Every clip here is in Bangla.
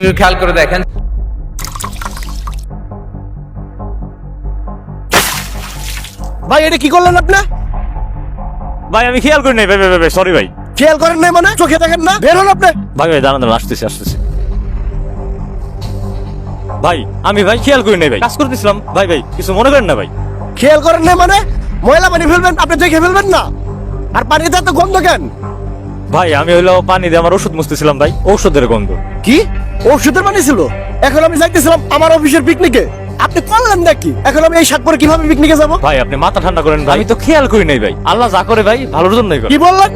খেয়াল করে দেখেন। ভাই এটা কি করলেন আপনি? ভাই আমি খেয়াল করি নাই ভাই ভাই ভাই সরি ভাই খেয়াল করেন নাই মানে? চোখে দেখেন না? বের হন আপনি। ভাই ভাই দাঁড়ান দাঁড়ান আসতেছি আসতেছি ভাই আমি ভাই খেয়াল করি নাই ভাই কাজ করতেছিলাম ভাই ভাই কিছু মনে করেন না ভাই খেয়াল করেন নাই মানে? ময়লা পানি ফেলবেন, আপনি দেখে ফেলবেন না? আর পানিতে এত গন্ধ কেন? ভাই আমি হইলো পানি দিয়ে আমার ওষুধ মুছতেছিলাম ভাই ঔষধের গন্ধ কি ওষুধের পানি ছিল? এখন আমি যাইতেছিলাম আমার অফিসের পিকনিকে, আপনি করলেন নাকি? এখন আমি এই শাক পরে কিভাবে পিকনিকে যাব? ভাই আপনি মাথা ঠান্ডা করেন ভাই আমি তো খেয়াল করি নাই ভাই আল্লাহ যা করে ভাই ভালোর জন্যই করে কি বললেন?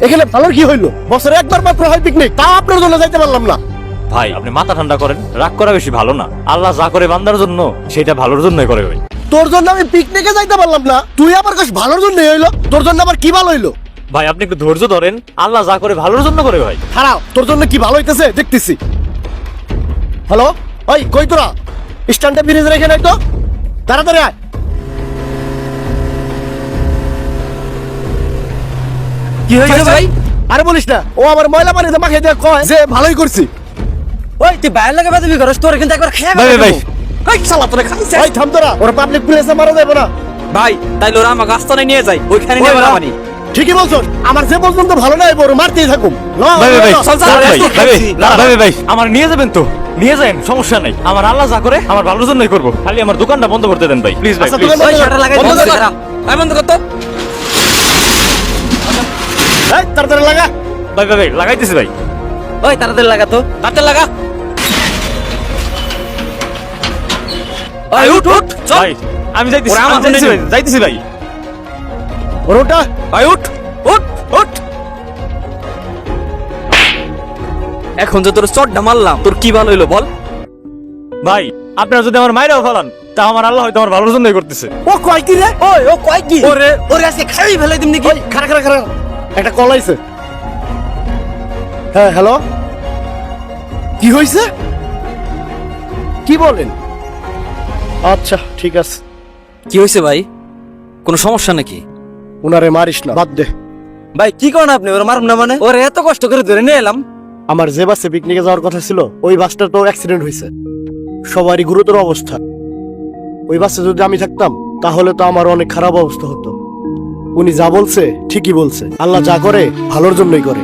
এখানে ভালোর কি হইলো? বছরে একবার মাত্র হয় পিকনিক, তা আপনার জন্য যাইতে পারলাম না। ভাই আপনি মাথা ঠান্ডা করেন রাগ করা বেশি ভালো না আল্লাহ যা করে বান্দার জন্য সেটা ভালোর জন্যই করে ভাই তোর জন্য আমি পিকনিকে যাইতে পারলাম না, তুই আবার কাছ ভালোর জন্য হইলো? তোর জন্য আবার কি ভালো হইলো? ভাই আপনি একটু ধৈর্য ধরেন আল্লাহ যা করে ভালোর জন্য করে ভাই খারাপ, তোর জন্য কি ভালো হইতেছে দেখতেছি। হ্যালো, ওই কই তোরা? স্ট্যান্ডে ব্রিজ রেখে নাই তো? তাড়াতাড়ি আয়। কি হয়েছে ভাই? আরে বলিস না, ও আমার ময়লা পানিতে মাখিয়ে দিয়ে কয় যে ভালোই করছি। ওই তুই বাইরে লাগে বাদবি করস, তোর কিন্তু একবার খেয়ে ভাই, ভাই, ভাই। ওই শালা তোরে খাইছে। ওই থাম তোরা, ওরা পাবলিক প্লেসে মারা যাবে না। ভাই তাইলে ওরা আমাকে আস্তানায় নিয়ে যায়, ওইখানে নিয়ে ওই না। মারামারি। ঠিকই বলছো, আমার যে পর্যন্ত ভালো নাই বড় মারতেই থাকুম। না, ভাই ভাই ভাই না, চল, চল, ভাই, চল, ভাই, ভাই, চল, ভাই, ভাই, ভাই, আমার নিয়ে যাবেন তো নিয়ে যান সমস্যা নাই আমার আল্লাহ যা করে আমার ভালোর জন্যই করবো খালি আমার দোকানটা বন্ধ করতে দেন ভাই প্লিজ ভাই আচ্ছা, প্লিজ দোকান ওই শাটার লাগাই বন্ধ বন্ধ কর। কর। ভাই বন্ধ কর তো। এই, তাড়াতাড়ি লাগা। ভাই ভাই ভাই লাগাইতেছি ভাই ওই তাড়াতাড়ি লাগা তো, তাড়াতাড়ি লাগা। ওই উঠ উঠ চল। ভাই আমি যাইতেছি ওরা আমার আমি যাইতেছি জন্য ভাই, যাইতেছি ভাই ওটা ভাই উঠ উঠ উঠ। এখন যে তোর চটটা মারলাম, তোর কি ভালো হইলো বল? ভাই আপনারা যদি আমার মাইরাও ফেলান তা আমার আল্লাহ হয়তো আমার ভালোর জন্যই করতেছে ও কয় কি রে? ওই ও কয় কি? ওরে ওরে আজকে খাই ফেলাই দিম নাকি? ওই খারা খারা খারা, একটা কল আইছে। হ্যাঁ হ্যালো, কি হয়েছে? কি বলেন? আচ্ছা ঠিক আছে। কি হয়েছে ভাই? কোনো সমস্যা নাকি? উনারে মারিস না, বাদ দে। ভাই কি করেন আপনি? ওরা মারুম না মানে? ওরে এত কষ্ট করে ধরে নিয়ে এলাম। আমার যে বাসে পিকনিকে যাওয়ার কথা ছিল ওই বাসটা তো অ্যাক্সিডেন্ট হয়েছে, সবারই গুরুতর অবস্থা। ওই বাসে যদি আমি থাকতাম তাহলে তো আমার অনেক খারাপ অবস্থা হতো। উনি যা বলছে ঠিকই বলছে, আল্লাহ যা করে ভালোর জন্যই করে।